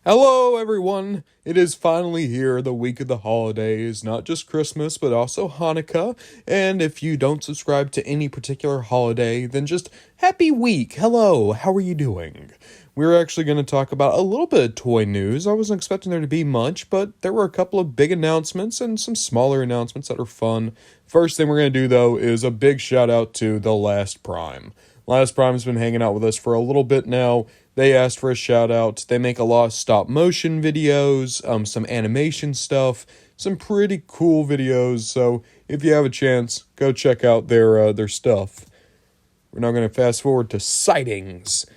Hello, everyone! It is finally here, the week of the holidays, not just Christmas, but also Hanukkah. And if you don't subscribe to any particular holiday, then just happy week! Hello, how are you doing? We're actually going to talk about a little bit of toy news. I wasn't expecting there to be much, but there were a couple of big announcements and some smaller announcements that are fun. First thing we're going to do, though, is a big shout out to The Last Prime. Last Prime's been hanging out with us for a little bit now. They asked for a shout out. They make a lot of stop motion videos, some animation stuff, some pretty cool videos. So if you have a chance, go check out their stuff. We're now going to fast forward to sightings.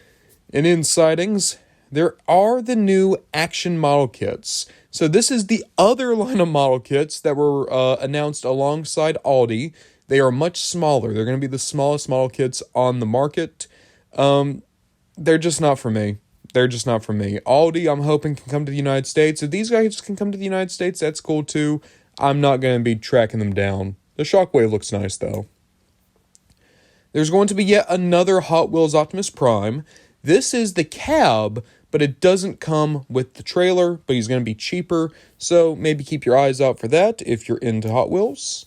And in sightings, there are the new action model kits. So this is the other line of model kits that were announced alongside Aldi. They are much smaller. They're going to be the smallest model kits on the market. They're just not for me. Aldi, I'm hoping, can come to the United States. If these guys can come to the United States, that's cool too. I'm not going to be tracking them down. The Shockwave looks nice, though. There's going to be yet another Hot Wheels Optimus Prime. This is the cab, but it doesn't come with the trailer, but he's going to be cheaper. So maybe keep your eyes out for that if you're into Hot Wheels.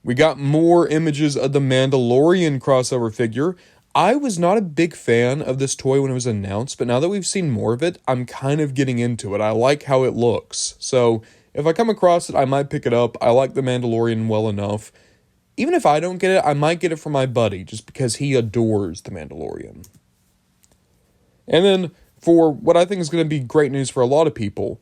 We got more images of the Mandalorian crossover figure. I was not a big fan of this toy when it was announced, but now that we've seen more of it, I'm kind of getting into it. I like how it looks. So if I come across it, I might pick it up. I like the Mandalorian well enough. Even if I don't get it, I might get it for my buddy, just because he adores the Mandalorian. And then for what I think is going to be great news for a lot of people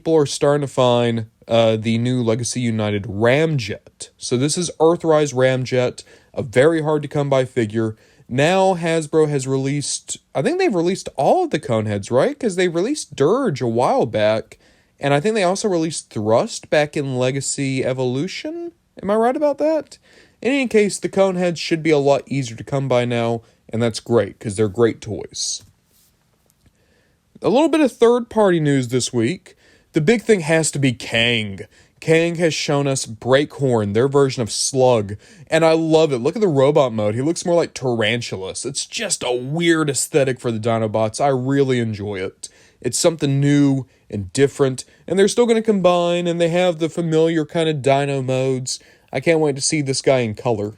are starting to find the new Legacy United Ramjet. So this is Earthrise Ramjet, a very hard to come by figure. Now Hasbro has released, I think they've released all of the Coneheads, right? Because they released Dirge a while back, and I think they also released Thrust back in Legacy Evolution. Am I right about that? In any case, the Coneheads should be a lot easier to come by now, and that's great, because they're great toys. A little bit of third-party news this week. The big thing has to be Kang. Kang has shown us Breakhorn, their version of Slug, and I love it. Look at the robot mode. He looks more like Tarantulas. It's just a weird aesthetic for the Dinobots. I really enjoy it. It's something new and different, and they're still going to combine, and they have the familiar kind of dino modes. I can't wait to see this guy in color.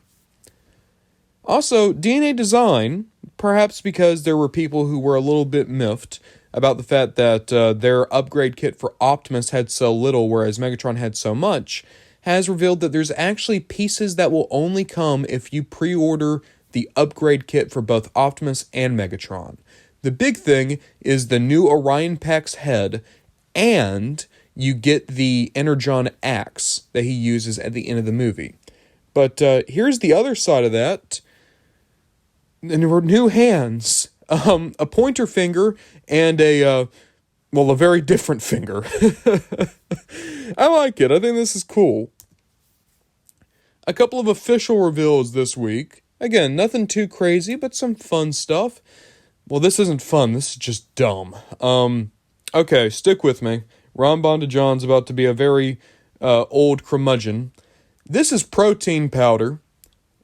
Also, DNA Design, perhaps because there were people who were a little bit miffed about the fact that their upgrade kit for Optimus had so little, whereas Megatron had so much, has revealed that there's actually pieces that will only come if you pre-order the upgrade kit for both Optimus and Megatron. The big thing is the new Orion Pax head, and you get the Energon axe that he uses at the end of the movie. But here's the other side of that. New hands. A pointer finger and a very different finger. I like it. I think this is cool. A couple of official reveals this week. Again, nothing too crazy, but some fun stuff. Well, this isn't fun. This is just dumb. Okay, stick with me. Ron Bondajohn's about to be a very old curmudgeon. This is protein powder.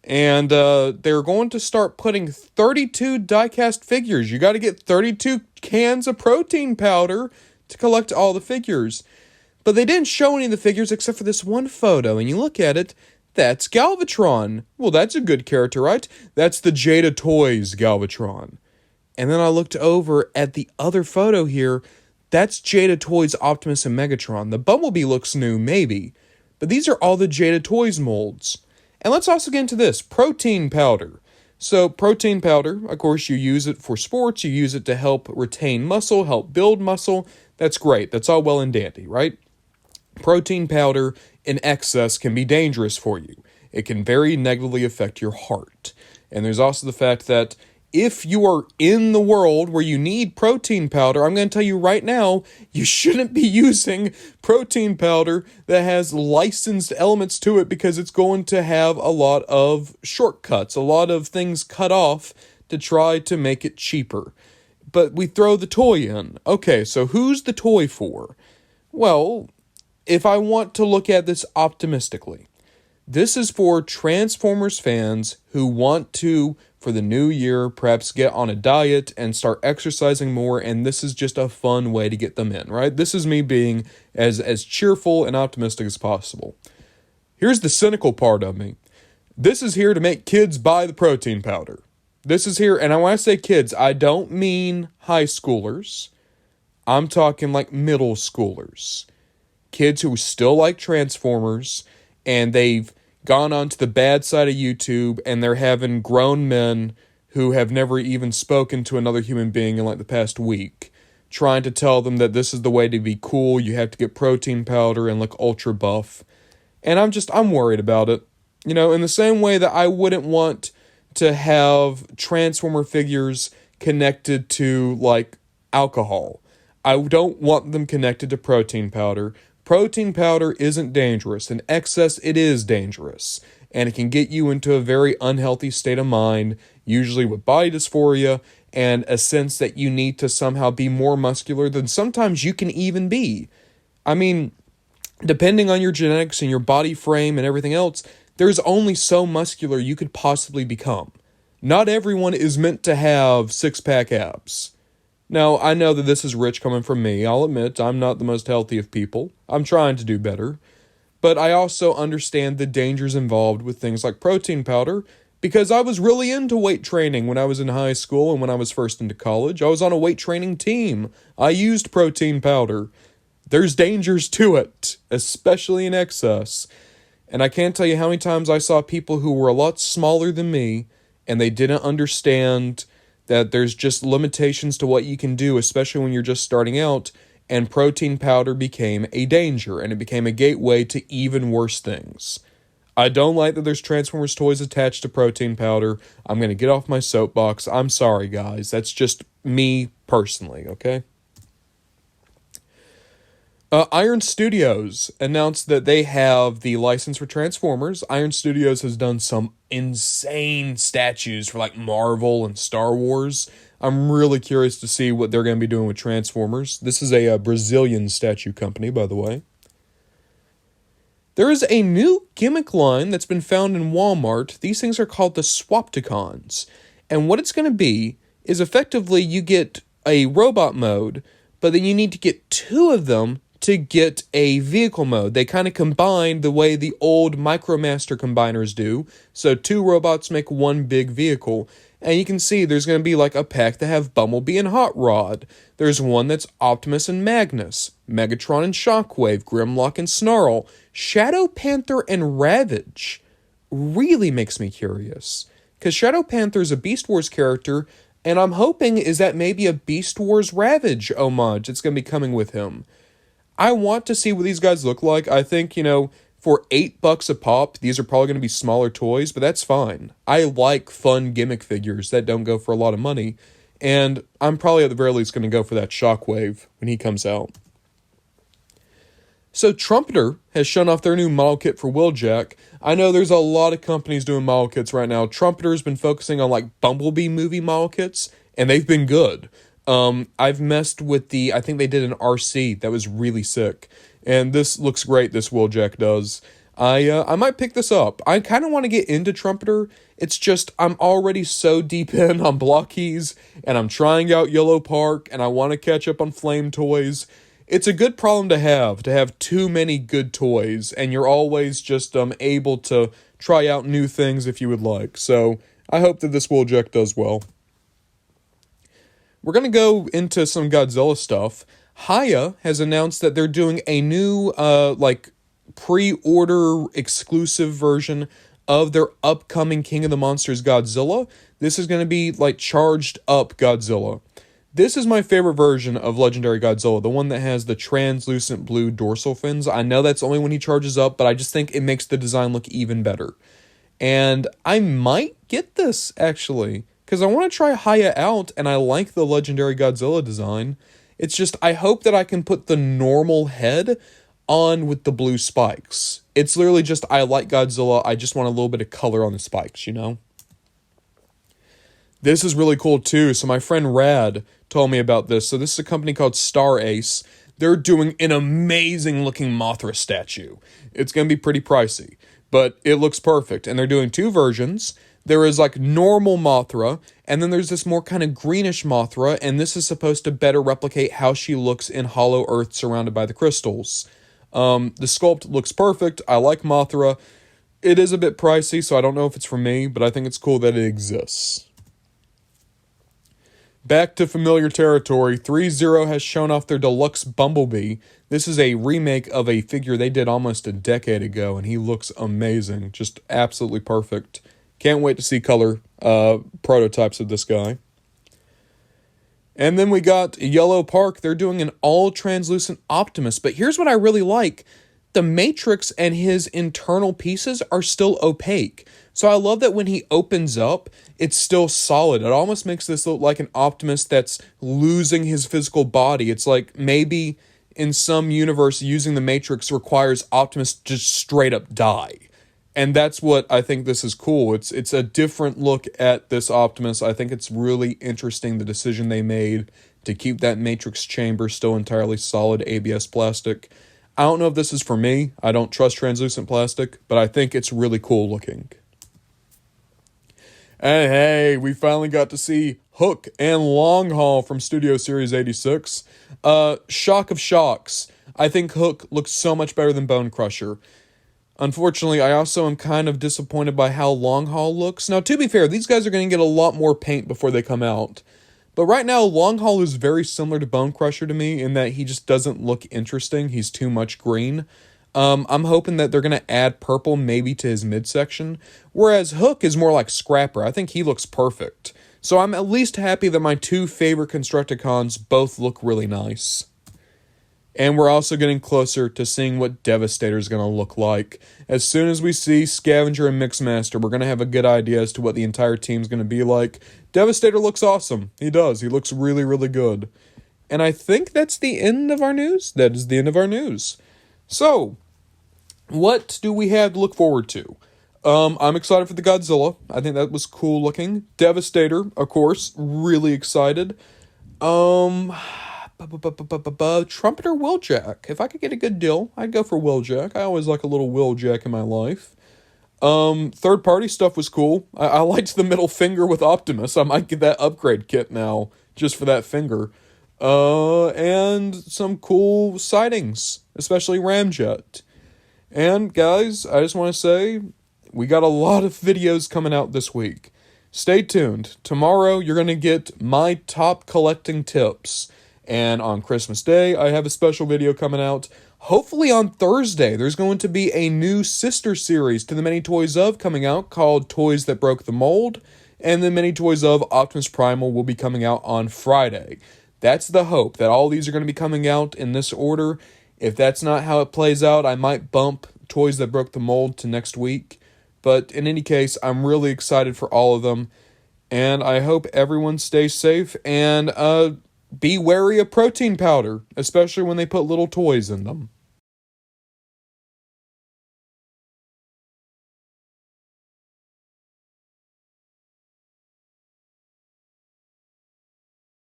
And they're going to start putting 32 die-cast figures. You got to get 32 cans of protein powder to collect all the figures. But they didn't show any of the figures except for this one photo. And you look at it, that's Galvatron. Well, that's a good character, right? That's the Jada Toys Galvatron. And then I looked over at the other photo here. That's Jada Toys Optimus and Megatron. The Bumblebee looks new, maybe. But these are all the Jada Toys molds. And let's also get into this, protein powder. So protein powder, of course, you use it for sports, you use it to help retain muscle, help build muscle. That's great, that's all well and dandy, right? Protein powder in excess can be dangerous for you. It can very negatively affect your heart. And there's also the fact that if you are in the world where you need protein powder, I'm going to tell you right now, you shouldn't be using protein powder that has licensed elements to it because it's going to have a lot of shortcuts, a lot of things cut off to try to make it cheaper. But we throw the toy in. Okay, so who's the toy for? Well, if I want to look at this optimistically, this is for Transformers fans who want to, for the new year, perhaps get on a diet and start exercising more, and this is just a fun way to get them in, right? This is me being as cheerful and optimistic as possible. Here's the cynical part of me. This is here to make kids buy the protein powder. This is here, and when I say kids, I don't mean high schoolers. I'm talking like middle schoolers. Kids who still like Transformers, and they've gone onto the bad side of YouTube, and they're having grown men who have never even spoken to another human being in like the past week, trying to tell them that this is the way to be cool, you have to get protein powder and look ultra buff. And I'm worried about it. You know, in the same way that I wouldn't want to have Transformer figures connected to, like, alcohol. I don't want them connected to protein powder. Protein powder isn't dangerous. In excess, it is dangerous. And it can get you into a very unhealthy state of mind, usually with body dysphoria, and a sense that you need to somehow be more muscular than sometimes you can even be. I mean, depending on your genetics and your body frame and everything else, there's only so muscular you could possibly become. Not everyone is meant to have six-pack abs. Now, I know that this is rich coming from me. I'll admit I'm not the most healthy of people. I'm trying to do better. But I also understand the dangers involved with things like protein powder, because I was really into weight training when I was in high school and when I was first into college. I was on a weight training team. I used protein powder. There's dangers to it, especially in excess. And I can't tell you how many times I saw people who were a lot smaller than me, and they didn't understand that there's just limitations to what you can do, especially when you're just starting out, and protein powder became a danger, and it became a gateway to even worse things. I don't like that there's Transformers toys attached to protein powder. I'm going to get off my soapbox. I'm sorry, guys. That's just me personally, okay? Iron Studios announced that they have the license for Transformers. Iron Studios has done some insane statues for like Marvel and Star Wars. I'm really curious to see what they're going to be doing with Transformers. This is a Brazilian statue company, by the way. There is a new gimmick line that's been found in Walmart. These things are called the Swapticons. And what it's going to be is effectively you get a robot mode, but then you need to get two of them to get a vehicle mode. They kind of combine the way the old MicroMaster combiners do. So two robots make one big vehicle. And you can see there's going to be like a pack that have Bumblebee and Hot Rod. There's one that's Optimus and Magnus, Megatron and Shockwave, Grimlock and Snarl, Shadow Panther and Ravage. Really makes me curious. Because Shadow Panther is a Beast Wars character, and I'm hoping is that maybe a Beast Wars Ravage homage that's going to be coming with him. I want to see what these guys look like. I think, for $8 a pop, these are probably going to be smaller toys, but that's fine. I like fun gimmick figures that don't go for a lot of money, and I'm probably at the very least going to go for that Shockwave when he comes out. So Trumpeter has shown off their new model kit for Wheeljack. I know there's a lot of companies doing model kits right now. Trumpeter's been focusing on like Bumblebee movie model kits, and they've been good. I've messed with I think they did an RC that was really sick. And this looks great, this Wheeljack does. I might pick this up. I kind of want to get into Trumpeter. It's just, I'm already so deep in on Blockies, and I'm trying out Yellow Park, and I want to catch up on Flame Toys. It's a good problem to have too many good toys, and you're always just able to try out new things if you would like. So, I hope that this Wheeljack does well. We're going to go into some Godzilla stuff. Hiya has announced that they're doing a new, pre-order exclusive version of their upcoming King of the Monsters Godzilla. This is going to be, charged up Godzilla. This is my favorite version of Legendary Godzilla, the one that has the translucent blue dorsal fins. I know that's only when he charges up, but I just think it makes the design look even better. And I might get this, actually, because I want to try Hiya out, and I like the Legendary Godzilla design. It's just, I hope that I can put the normal head on with the blue spikes. It's literally just, I like Godzilla, I just want a little bit of color on the spikes, This is really cool too. So my friend Rad told me about this. So this is a company called Star Ace. They're doing an amazing looking Mothra statue. It's going to be pretty pricey, but it looks perfect. And they're doing two versions. There is like normal Mothra, and then there's this more kind of greenish Mothra, and this is supposed to better replicate how she looks in Hollow Earth surrounded by the crystals. The sculpt looks perfect. I like Mothra. It is a bit pricey, so I don't know if it's for me, but I think it's cool that it exists. Back to familiar territory, 3-0 has shown off their deluxe Bumblebee. This is a remake of a figure they did almost a decade ago, and he looks amazing. Just absolutely perfect. Can't wait to see color prototypes of this guy. And then we got Yellow Park. They're doing an all-translucent Optimus, but here's what I really like. The Matrix and his internal pieces are still opaque. So I love that when he opens up, it's still solid. It almost makes this look like an Optimus that's losing his physical body. It's like maybe in some universe using the Matrix requires Optimus to just straight up die. And that's what I think this is cool. It's a different look at this Optimus. I think it's really interesting, the decision they made to keep that Matrix chamber still entirely solid ABS plastic. I don't know if this is for me. I don't trust translucent plastic, but I think it's really cool looking. And hey, we finally got to see Hook and Long Haul from Studio Series 86. Shock of shocks. I think Hook looks so much better than Bone Crusher. Unfortunately, I also am kind of disappointed by how Long Haul looks. Now, to be fair, these guys are going to get a lot more paint before they come out. But right now, Long Haul is very similar to Bone Crusher to me in that he just doesn't look interesting. He's too much green. I'm hoping that they're going to add purple maybe to his midsection. Whereas Hook is more like Scrapper. I think he looks perfect. So I'm at least happy that my two favorite Constructicons both look really nice. And we're also getting closer to seeing what Devastator is going to look like. As soon as we see Scavenger and Mixmaster, we're going to have a good idea as to what the entire team's going to be like. Devastator looks awesome. He does. He looks really, really good. And I think that's the end of our news. That is the end of our news. So, what do we have to look forward to? I'm excited for the Godzilla. I think that was cool looking. Devastator, of course. Really excited. Trumpeter Wheeljack. If I could get a good deal, I'd go for Wheeljack. I always like a little Wheeljack in my life. Third party stuff was cool. I liked the middle finger with Optimus. I might get that upgrade kit now, just for that finger. And some cool sightings, especially Ramjet. And guys, I just want to say, we got a lot of videos coming out this week. Stay tuned. Tomorrow, you're going to get my top collecting tips. And on Christmas Day, I have a special video coming out. Hopefully on Thursday, there's going to be a new sister series to the Many Toys Of coming out called Toys That Broke the Mold. And the Many Toys Of Optimus Primal will be coming out on Friday. That's the hope, that all these are going to be coming out in this order. If that's not how it plays out, I might bump Toys That Broke the Mold to next week. But in any case, I'm really excited for all of them. And I hope everyone stays safe and be wary of protein powder, especially when they put little toys in them.